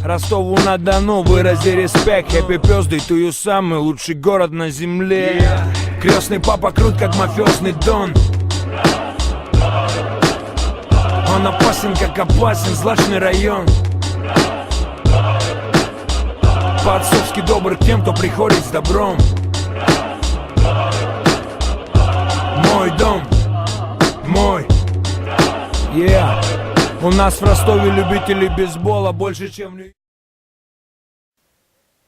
Ростову-на-Дону, вырази респект. Happy birthday to you, самый лучший город на земле. Крестный папа крут, как мафиозный дон. Он опасен, как опасен злачный район. По-отцовски добр к тем, кто приходит с добром. Мой дом, мой, yeah. У нас в Ростове любителей бейсбола больше, чем...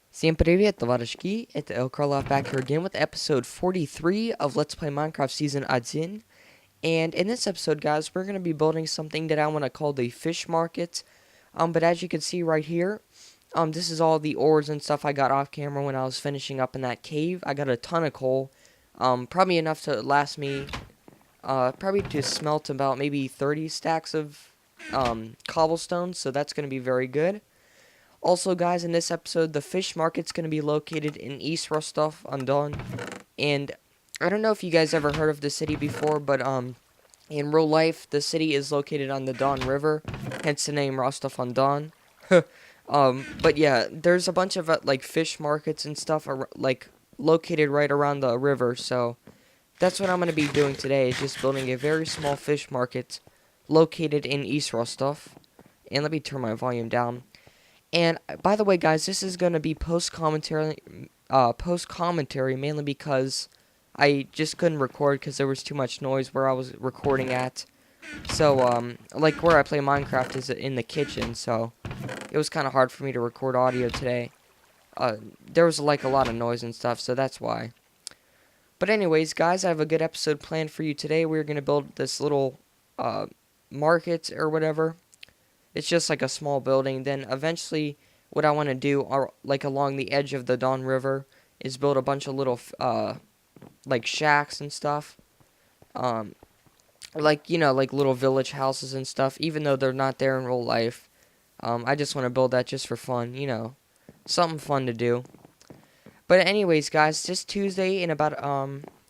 Всем привет, товарищи! Это El Karloff back here again with episode 43 of Let's Play Minecraft Season 1. And in this episode, guys, we're going to be building something that I want to call the fish market. But as you can see right here, this is all the ores and stuff I got off camera when I was finishing up in that cave. I got a ton of coal, probably enough to last me, probably to smelt about maybe 30 stacks of cobblestone, so that's going to be very good. Also, guys, in this episode, the fish market's going to be located in East Rostov on Don. And I don't know if you guys ever heard of the city before, but in real life, the city is located on the Don River, hence the name Rostov on Don. But yeah, there's a bunch of like fish markets and stuff like located right around the river, so that's what I'm going to be doing today, is just building a very small fish market located in East Rostov. And let me turn my volume down. And by the way, guys, this is going to be post-commentary mainly because I just couldn't record because there was too much noise where I was recording at. So, like where I play Minecraft is in the kitchen, so it was kind of hard for me to record audio today. There was like a lot of noise and stuff, so that's why. But anyways, guys, I have a good episode planned for you today. We're going to build this little market or whatever. It's just like a small building. Then eventually what I want to do are like along the edge of the Don River is build a bunch of little like shacks and stuff. Like, you know, like little village houses and stuff, even though they're not there in real life. I just want to build that just for fun, you know, something fun to do. But anyways, guys, this Tuesday in about,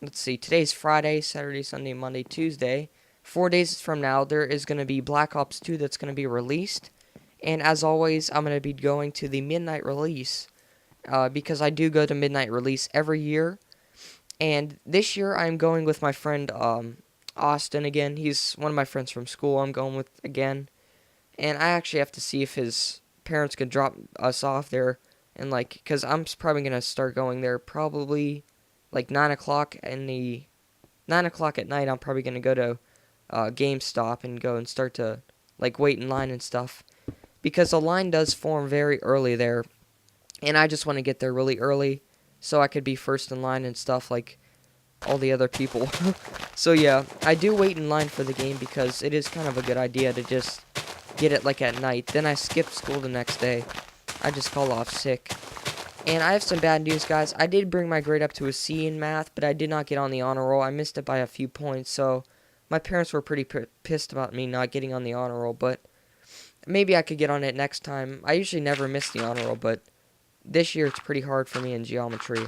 let's see, today's Friday, Saturday, Sunday, Monday, Tuesday. 4 days from now, there is going to be Black Ops 2 that's going to be released. And as always, I'm going to be going to the midnight release, because I do go to midnight release every year. And this year, I'm going with my friend, Austin again. He's one of my friends from school I'm going with again. And I actually have to see if his parents could drop us off there. And like, because I'm probably going to start going there probably like 9 o'clock in the 9 o'clock at night. I'm probably going to go to GameStop and go and start to like wait in line and stuff. Because the line does form very early there. And I just want to get there really early so I could be first in line and stuff like all the other people. So yeah, I do wait in line for the game because it is kind of a good idea to just get it like at night. Then I skip school the next day. I just call off sick. And I have some bad news, guys. I did bring my grade up to a C in math, but I did not get on the honor roll. I missed it by a few points, so my parents were pretty pissed about me not getting on the honor roll, but maybe I could get on it next time. I usually never miss the honor roll, but this year it's pretty hard for me in geometry.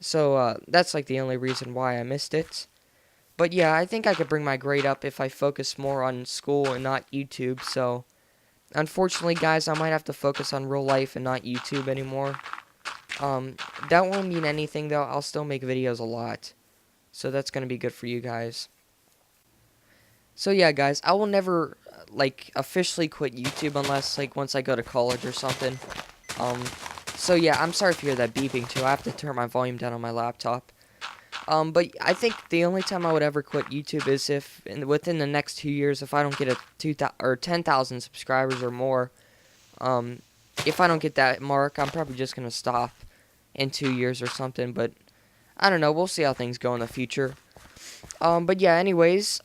So that's like the only reason why I missed it. But yeah, I think I could bring my grade up if I focus more on school and not YouTube. So unfortunately, guys, I might have to focus on real life and not YouTube anymore. That won't mean anything, though. I'll still make videos a lot. So that's going to be good for you guys. So yeah, guys, I will never like officially quit YouTube unless like once I go to college or something. So yeah, I'm sorry if you hear that beeping too. I have to turn my volume down on my laptop. But I think the only time I would ever quit YouTube is if within the next 2 years, if I don't get a 10,000 subscribers or more. If I don't get that mark, I'm probably just gonna stop in 2 years or something. But I don't know. We'll see how things go in the future. But yeah, anyways,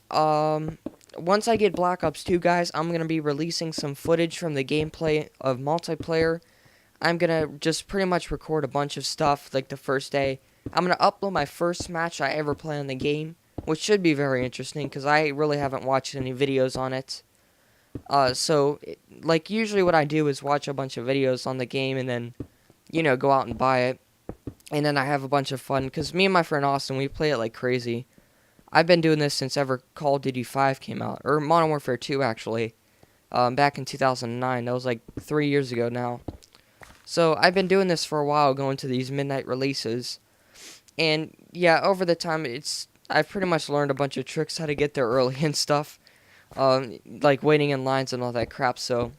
once I get Black Ops 2, guys, I'm going to be releasing some footage from the gameplay of multiplayer. I'm going to just pretty much record a bunch of stuff, like the first day. I'm going to upload my first match I ever play on the game, which should be very interesting, because I really haven't watched any videos on it. Like, usually what I do is watch a bunch of videos on the game, and then, you know, go out and buy it. And then I have a bunch of fun, because me and my friend Austin, we play it like crazy. I've been doing this since ever Call of Duty 5 came out, or Modern Warfare 2, actually. back in 2009. That was like 3 years ago now. So I've been doing this for a while, going to these midnight releases. And yeah, over the time, I've pretty much learned a bunch of tricks how to get there early and stuff. Like waiting in lines and all that crap. So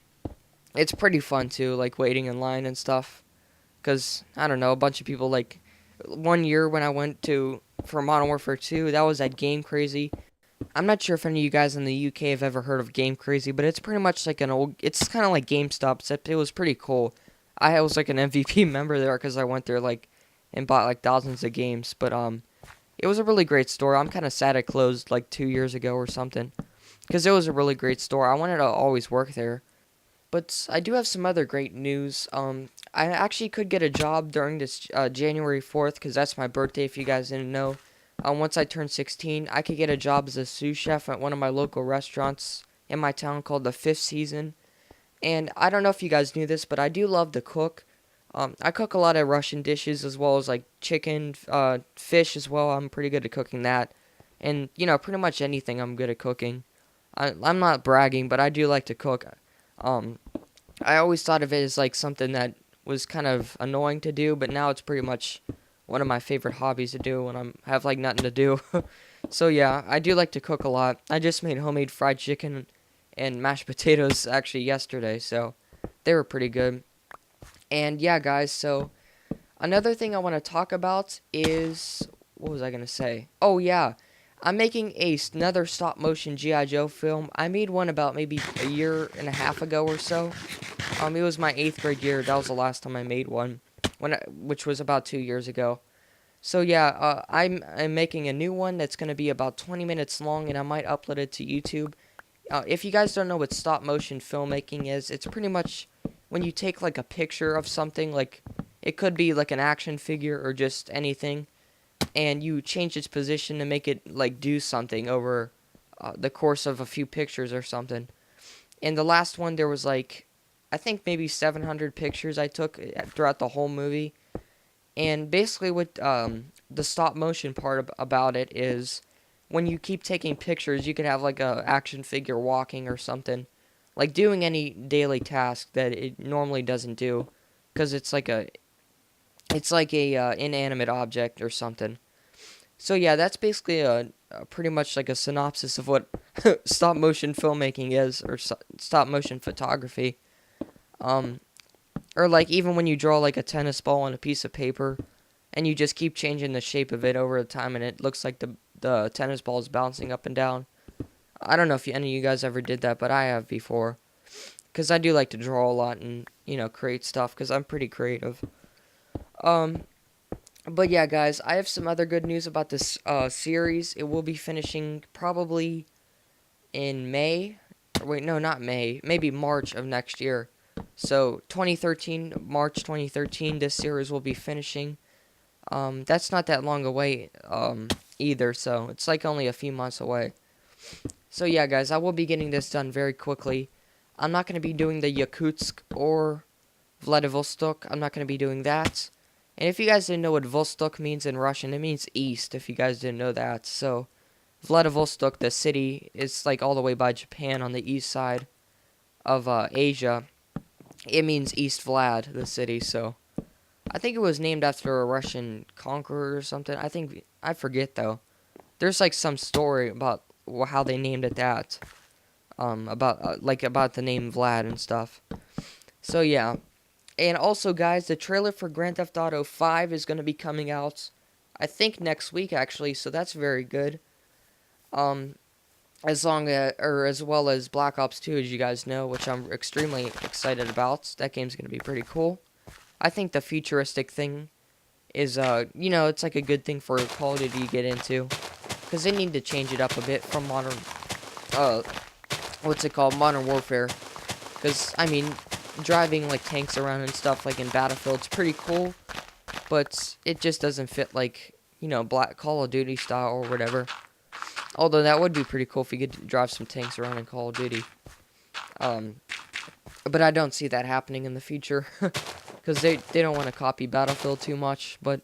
it's pretty fun too, like waiting in line and stuff. Because, I don't know, a bunch of people, like, one year when I went for Modern Warfare 2, that was at Game Crazy. I'm not sure if any of you guys in the UK have ever heard of Game Crazy, but it's pretty much like it's kind of like GameStop, except it was pretty cool. I was like an MVP member there because I went there, like, and bought, like, thousands of games, but, it was a really great store. I'm kind of sad it closed, like, 2 years ago or something, because it was a really great store. I wanted to always work there. But I do have some other great news. I actually could get a job during this January 4th, because that's my birthday, if you guys didn't know. Once I turn 16, I could get a job as a sous chef at one of my local restaurants in my town called the Fifth Season. And I don't know if you guys knew this, but I do love to cook. I cook a lot of Russian dishes, as well as like chicken, fish as well. I'm pretty good at cooking that. And, pretty much anything I'm good at cooking. I'm not bragging, but I do like to cook. I always thought of it as like something that was kind of annoying to do, but now it's pretty much one of my favorite hobbies to do when I have like nothing to do. So yeah, I do like to cook a lot. I just made homemade fried chicken and mashed potatoes actually yesterday, so they were pretty good. And yeah, guys, so another thing I want to talk about is, what was I going to say? Oh yeah, I'm making another stop motion G.I. Joe film. I made one about maybe a year and a half ago or so. It was my 8th grade year. That was the last time I made one, which was about 2 years ago. So yeah, I'm making a new one that's going to be about 20 minutes long, and I might upload it to YouTube. If you guys don't know what stop motion filmmaking is, it's pretty much when you take like a picture of something, like it could be like an action figure or just anything, and you change its position to make it like do something over the course of a few pictures or something. And the last one, there was like, I think maybe 700 pictures I took throughout the whole movie. And basically what the stop motion part about it is, when you keep taking pictures, you can have like a action figure walking or something, like doing any daily task that it normally doesn't do, because it's like a inanimate object or something. So yeah, that's basically a pretty much like a synopsis of what stop motion filmmaking is, or stop motion photography. Or like even when you draw like a tennis ball on a piece of paper, and you just keep changing the shape of it over time, and it looks like the tennis ball is bouncing up and down. I don't know if any of you guys ever did that, but I have before, because I do like to draw a lot and create stuff, because I'm pretty creative. But yeah, guys, I have some other good news about this series. It will be finishing probably in May. Wait, no, not May. Maybe March of next year. So, March 2013, this series will be finishing. That's not that long away either, so it's like only a few months away. So yeah, guys, I will be getting this done very quickly. I'm not going to be doing the Yakutsk or Vladivostok. I'm not going to be doing that. And if you guys didn't know what Vostok means in Russian, it means east, if you guys didn't know that. So, Vladivostok, the city, is like all the way by Japan on the east side of Asia. It means East Vlad, the city, so I think it was named after a Russian conqueror or something. I forget though. There's like some story about how they named it that. About the name Vlad and stuff. So yeah. And also, guys, the trailer for Grand Theft Auto 5 is going to be coming out, I think, next week, actually, so that's very good. As well as Black Ops 2, as you guys know, which I'm extremely excited about. That game's going to be pretty cool. I think the futuristic thing is, it's like a good thing for Call of Duty to get into, because they need to change it up a bit from Modern Warfare, because, I mean, driving like tanks around and stuff like in Battlefield's pretty cool, but it just doesn't fit like Black Call of Duty style or whatever. Although that would be pretty cool if you could drive some tanks around in Call of Duty. But I don't see that happening in the future, because they don't want to copy Battlefield too much. But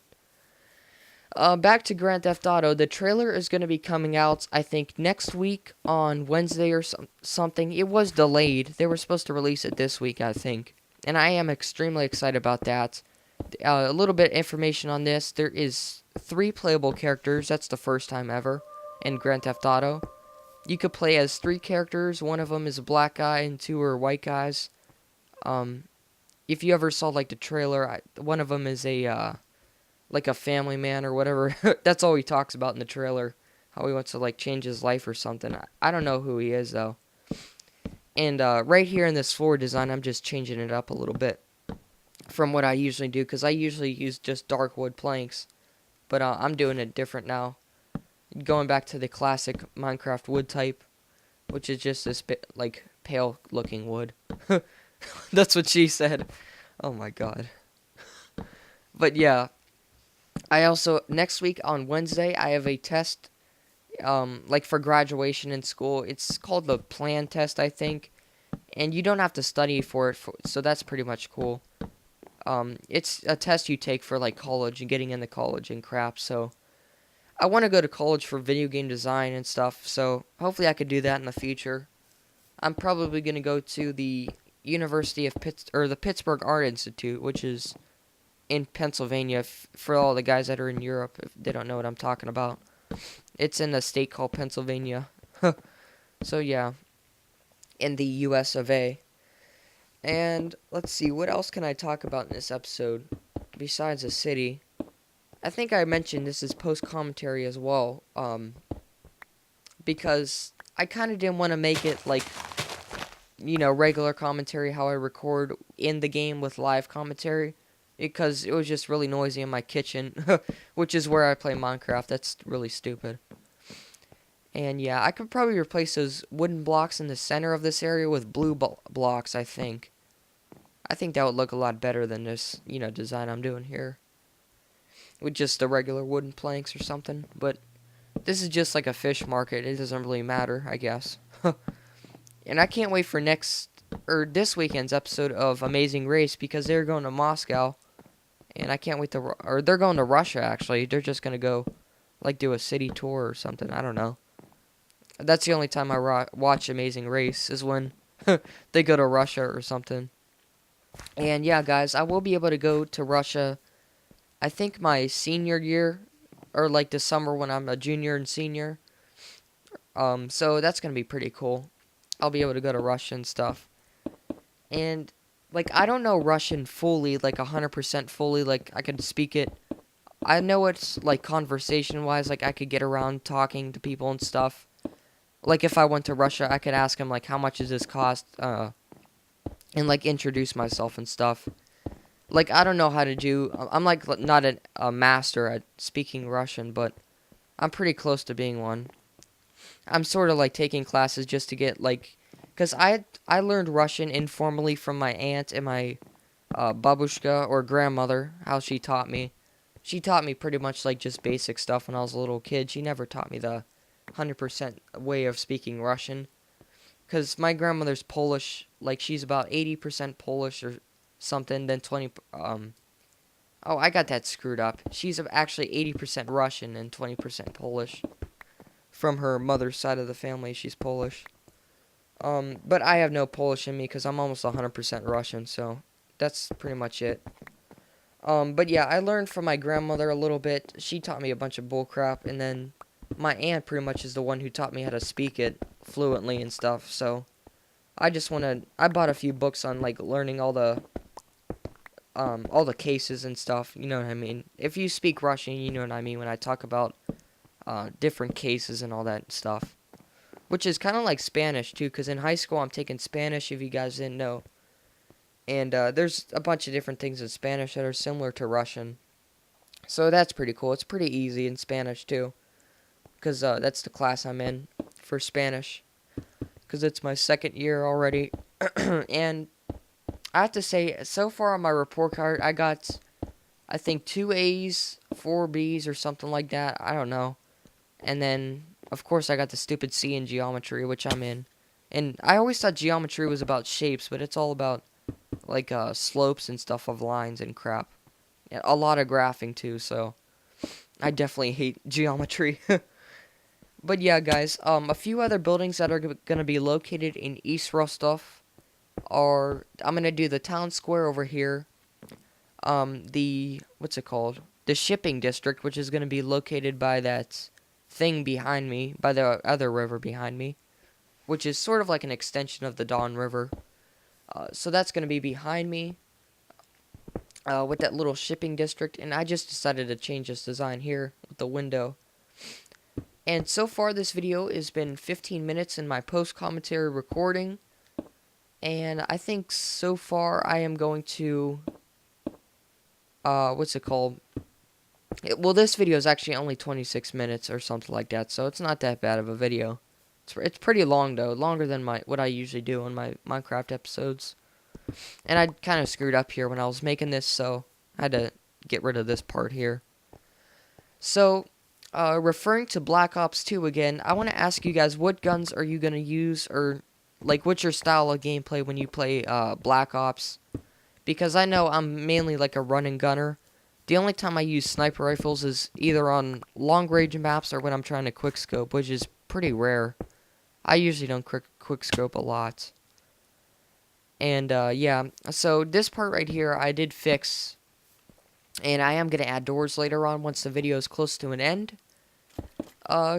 Back to Grand Theft Auto. The trailer is going to be coming out, I think, next week on Wednesday or something. It was delayed. They were supposed to release it this week, I think. And I am extremely excited about that. A little bit of information on this. There is 3 playable characters. That's the first time ever in Grand Theft Auto. You could play as 3 characters. One of them is a black guy and 2 are white guys. If you ever saw like the trailer, one of them is a like a family man or whatever. That's all he talks about in the trailer. How he wants to like change his life or something. I don't know who he is though. And right here in this floor design, I'm just changing it up a little bit from what I usually do, because I usually use just dark wood planks. But I'm doing it different now. Going back to the classic Minecraft wood type, which is just this bit like pale looking wood. That's what she said. Oh my god. But yeah, I also next week on Wednesday I have a test, like for graduation in school. It's called the plan test, I think, and you don't have to study for it. So that's pretty much cool. It's a test you take for like college and getting into college and crap. So I want to go to college for video game design and stuff. So hopefully I could do that in the future. I'm probably gonna go to the University of the Pittsburgh Art Institute, which is in Pennsylvania. For all the guys that are in Europe, if they don't know what I'm talking about, it's in a state called Pennsylvania. So yeah, in the U.S. of A. And let's see, what else can I talk about in this episode besides the city? I think I mentioned this is post commentary as well, because I kind of didn't want to make it like, regular commentary, how I record in the game with live commentary, because it was just really noisy in my kitchen, which is where I play Minecraft. That's really stupid. And yeah, I could probably replace those wooden blocks in the center of this area with blue blocks, I think. I think that would look a lot better than this, design I'm doing here, with just the regular wooden planks or something. But this is just like a fish market. It doesn't really matter, I guess. And I can't wait for this weekend's episode of Amazing Race, because they're going to Moscow, and I can't wait or they're going to Russia actually. They're just gonna go, like, do a city tour or something. I don't know. That's the only time I watch Amazing Race, is when they go to Russia or something. And yeah, guys, I will be able to go to Russia, I think my senior year, or like the summer when I'm a junior and senior. So that's gonna be pretty cool. I'll be able to go to Russia and stuff. And like, I don't know Russian fully, like 100% fully, like I could speak it. I know it's like conversation wise, like I could get around talking to people and stuff. Like if I went to Russia, I could ask them like, how much does this cost, and like introduce myself and stuff. Like, I don't know how to do, I'm like not a master at speaking Russian, but I'm pretty close to being one. I'm sort of like taking classes just to get like, because I learned Russian informally from my aunt and my babushka, or grandmother, how she taught me. She taught me pretty much like just basic stuff when I was a little kid. She never taught me the 100% way of speaking Russian. Because my grandmother's Polish, like she's about 80% Polish or something, then 20, oh, I got that screwed up. She's actually 80% Russian and 20% Polish. From her mother's side of the family, she's Polish. But I have no Polish in me because I'm almost 100% Russian, so that's pretty much it. But yeah, I learned from my grandmother a little bit. She taught me a bunch of bullcrap, and then my aunt pretty much is the one who taught me how to speak it fluently and stuff. So I bought a few books on like learning all the cases and stuff. You know what I mean? If you speak Russian, you know what I mean when I talk about different cases and all that stuff. Which is kind of like Spanish too, because in high school I'm taking Spanish, if you guys didn't know. And there's a bunch of different things in Spanish that are similar to Russian. So that's pretty cool. It's pretty easy in Spanish too, because that's the class I'm in for Spanish. Because it's my second year already. And I have to say, so far on my report card, I got, I think, 2 A's, 4 B's, or something like that. I don't know. And then, of course, I got the stupid C in geometry, which I'm in. And I always thought geometry was about shapes, but it's all about, like, slopes and stuff of lines and crap. Yeah, a lot of graphing, too, so I definitely hate geometry. But yeah, guys, a few other buildings that are going to be located in East Rostov are, I'm going to do the town square over here. What's it called? The shipping district, which is going to be located by that thing behind me, by the other river behind me, which is sort of like an extension of the Don River. So that's going to be behind me with that little shipping district. And I just decided to change this design here with the window. And so far, this video has been 15 minutes in my post-commentary recording. And I think so far I am going to, what's it called? Well, this video is actually only 26 minutes or something like that, so it's not that bad of a video. It's pretty long, though, longer than what I usually do on my Minecraft episodes. And I kind of screwed up here when I was making this, so I had to get rid of this part here. So, referring to Black Ops 2 again, I want to ask you guys, what guns are you going to use, or, like, what's your style of gameplay when you play Black Ops? Because I know I'm mainly like a running gunner. The only time I use sniper rifles is either on long-range maps or when I'm trying to quickscope, which is pretty rare. I usually don't quickscope a lot. And, yeah, so this part right here I did fix. And I am going to add doors later on once the video is close to an end.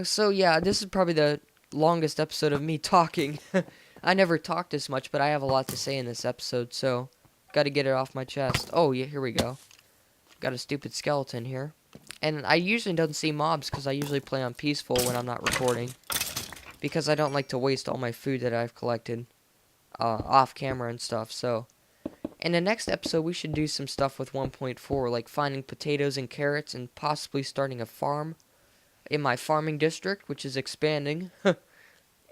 So yeah, this is probably the longest episode of me talking. I never talk this much, but I have a lot to say in this episode, so got to get it off my chest. Oh, yeah, here we go. Got a stupid skeleton here. And I usually don't see mobs because I usually play on peaceful when I'm not recording. Because I don't like to waste all my food that I've collected off camera and stuff, so... In the next episode, we should do some stuff with 1.4, like finding potatoes and carrots and possibly starting a farm in my farming district, which is expanding.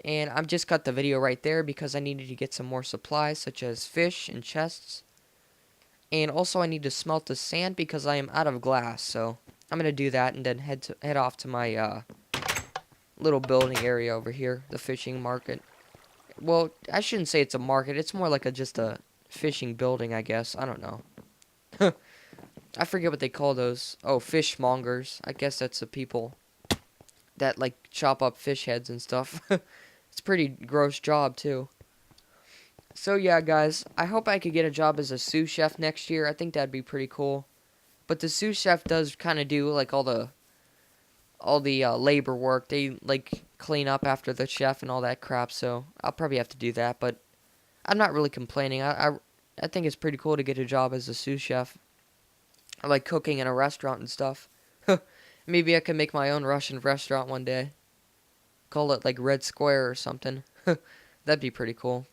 And I've just cut the video right there because I needed to get some more supplies, such as fish and chests. And also I need to smelt the sand because I am out of glass, so I'm going to do that and then head off to my little building area over here, the fishing market. Well, I shouldn't say it's a market, it's more like just a fishing building, I guess. I don't know. I forget what they call those. Oh, fishmongers. I guess that's the people that, like, chop up fish heads and stuff. It's a pretty gross job, too. So, yeah, guys. I hope I could get a job as a sous chef next year. I think that'd be pretty cool. But the sous chef does kind of do, like, all the labor work. They, like, clean up after the chef and all that crap, so I'll probably have to do that, but I'm not really complaining. I think it's pretty cool to get a job as a sous chef. I like cooking in a restaurant and stuff. Maybe I could make my own Russian restaurant one day. Call it like Red Square or something. That'd be pretty cool.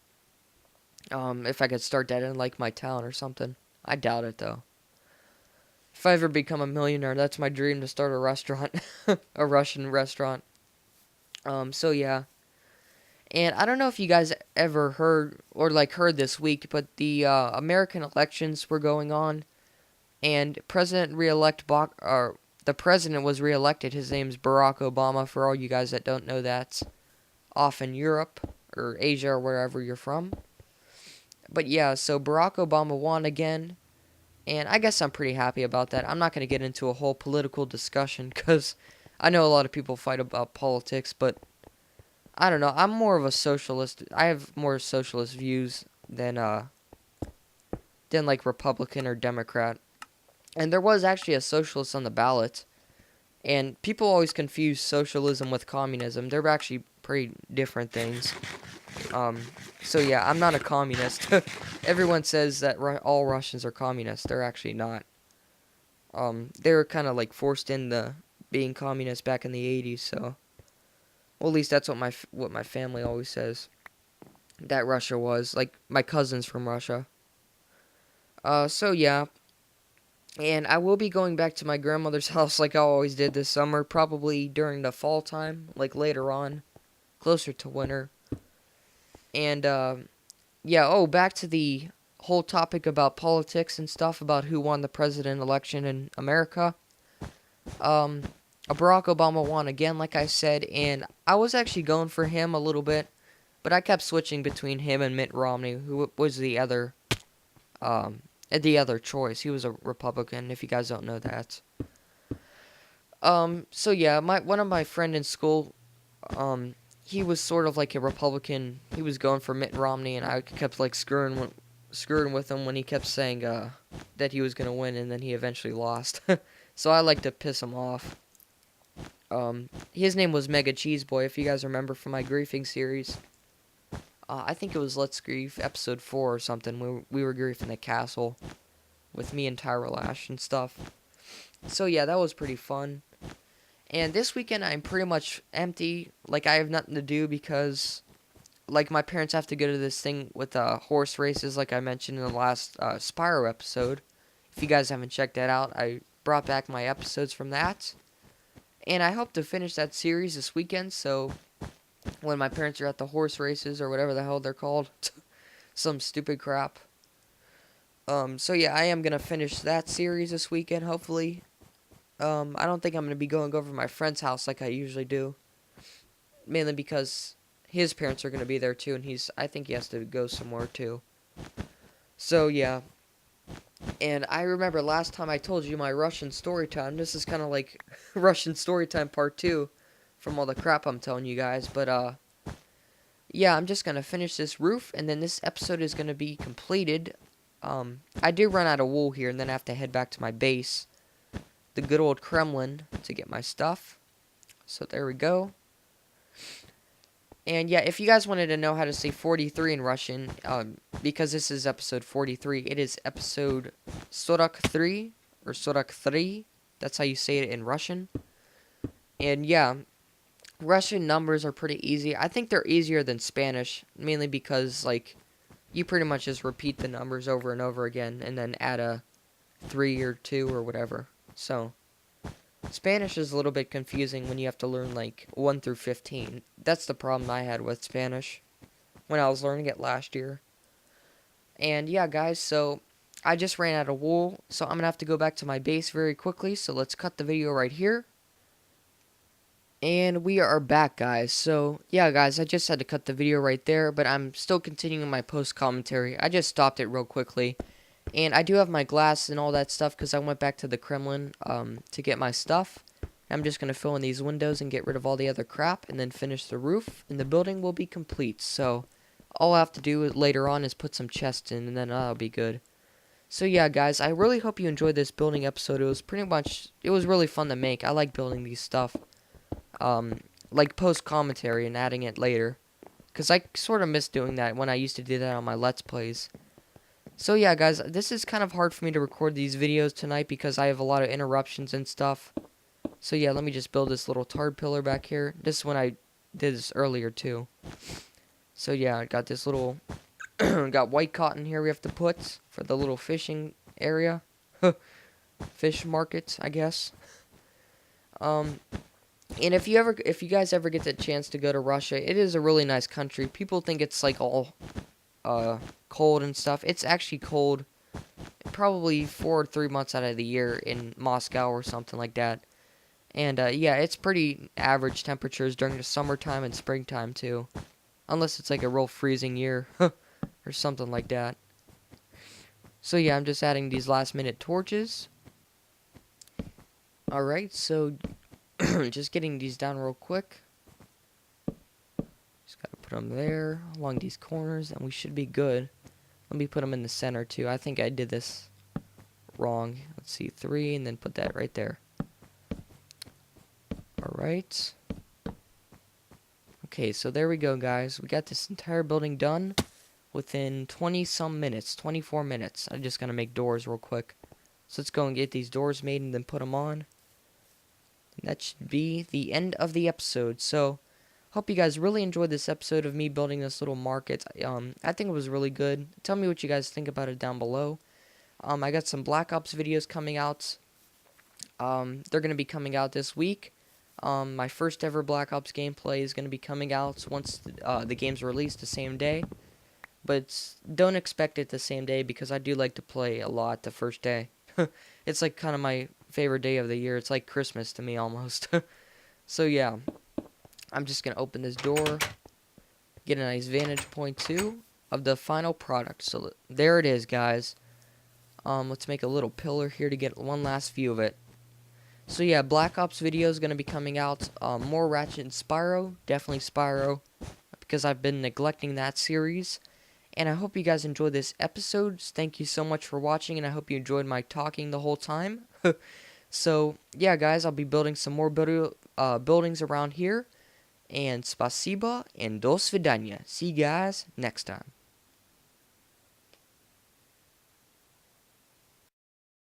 If I could start that in like my town or something. I doubt it though. If I ever become a millionaire, that's my dream, to start a restaurant. A Russian restaurant. So yeah. And I don't know if you guys ever heard this week, but the American elections were going on, and the president was reelected. His name's Barack Obama. For all you guys that don't know, that's off in Europe or Asia or wherever you're from. But yeah, so Barack Obama won again, and I guess I'm pretty happy about that. I'm not going to get into a whole political discussion because I know a lot of people fight about politics, but I don't know. I'm more of a socialist. I have more socialist views than like Republican or Democrat. And there was actually a socialist on the ballot. And people always confuse socialism with communism. They're actually pretty different things. So yeah, I'm not a communist. Everyone says that all Russians are communists. They're actually not. They were kind of like forced into being communist back in the 80s, so... Well, at least that's what my family always says. That Russia was. Like, my cousin's from Russia. So yeah. And I will be going back to my grandmother's house like I always did this summer. Probably during the fall time. Like, later on. Closer to winter. And, yeah, back to the whole topic about politics and stuff. About who won the president election in America. Barack Obama won again, like I said, and I was actually going for him a little bit, but I kept switching between him and Mitt Romney, who was the other choice. He was a Republican, if you guys don't know that. So yeah, one of my friend in school, he was sort of like a Republican. He was going for Mitt Romney, and I kept like screwing with him when he kept saying that he was gonna win, and then he eventually lost. So I like to piss him off. His name was Mega Cheese Boy, if you guys remember from my griefing series. I think it was Let's Grief episode 4 or something. We were griefing the castle with me and Tyrell Ash and stuff. So yeah, that was pretty fun. And this weekend I'm pretty much empty. Like I have nothing to do because like my parents have to go to this thing with horse races like I mentioned in the last Spyro episode. If you guys haven't checked that out, I brought back my episodes from that. And I hope to finish that series this weekend, so when my parents are at the horse races or whatever the hell they're called, some stupid crap. So yeah, I am gonna finish that series this weekend, hopefully. I don't think I'm gonna be going over to my friend's house like I usually do, mainly because his parents are gonna be there too, and I think he has to go somewhere too. So yeah. And I remember last time I told you my Russian story time. This is kind of like Russian story time part 2 from all the crap I'm telling you guys. But, yeah, I'm just going to finish this roof, and then this episode is going to be completed. I do run out of wool here, and then I have to head back to my base, the good old Kremlin, to get my stuff. So there we go. And yeah, if you guys wanted to know how to say 43 in Russian, because this is episode 43, it is episode 43, or 43. That's how you say it in Russian. And yeah, Russian numbers are pretty easy. I think they're easier than Spanish, mainly because, like, you pretty much just repeat the numbers over and over again, and then add a 3 or 2 or whatever. So Spanish is a little bit confusing when you have to learn like 1 through 15. That's the problem I had with Spanish when I was learning it last year. And yeah, guys, so I just ran out of wool, so I'm going to have to go back to my base very quickly. So let's cut the video right here. And we are back, guys. So yeah, guys, I just had to cut the video right there, but I'm still continuing my post commentary. I just stopped it real quickly. And I do have my glass and all that stuff because I went back to the Kremlin to get my stuff. I'm just going to fill in these windows and get rid of all the other crap and then finish the roof, and the building will be complete. So all I have to do later on is put some chests in, and then that'll be good. So yeah, guys, I really hope you enjoyed this building episode. It was really fun to make. I like building these stuff, like post commentary and adding it later, because I sort of miss doing that when I used to do that on my Let's Plays. So yeah, guys, this is kind of hard for me to record these videos tonight because I have a lot of interruptions and stuff. So yeah, let me just build this little tard pillar back here. This is when I did this earlier too. So yeah, I got this little, got white cotton here we have to put for the little fishing area. Fish market, I guess. And if you guys ever get the chance to go to Russia, it is a really nice country. People think it's like all cold and stuff. It's actually cold probably 4 or 3 months out of the year in Moscow or something like that. And yeah, it's pretty average temperatures during the summertime and springtime too, unless it's like a real freezing year or something like that. So yeah, I'm just adding these last minute torches. Alright, so just getting these down real quick. Just gotta put them there along these corners, and we should be good. Let me put them in the center too. I think I did this wrong. Let's see, 3, and then put that right there. Alright. Okay, so there we go, guys. We got this entire building done within 20-some minutes, 24 minutes. I'm just gonna make doors real quick. So let's go and get these doors made and then put them on. And that should be the end of the episode. So hope you guys really enjoyed this episode of me building this little market. I think it was really good. Tell me what you guys think about it down below. I got some Black Ops videos coming out. They're going to be coming out this week. My first ever Black Ops gameplay is going to be coming out once the game's released the same day. But don't expect it the same day because I do like to play a lot the first day. It's like kind of my favorite day of the year. It's like Christmas to me almost. So yeah. I'm just going to open this door, get a nice vantage point, too, of the final product. So there it is, guys. Let's make a little pillar here to get one last view of it. So yeah, Black Ops video is going to be coming out. More Ratchet and Spyro. Definitely Spyro. Because I've been neglecting that series. And I hope you guys enjoyed this episode. Thank you so much for watching. And I hope you enjoyed my talking the whole time. So yeah, guys, I'll be building some more buildings around here. And spasiba and do svidanya. See you guys next time.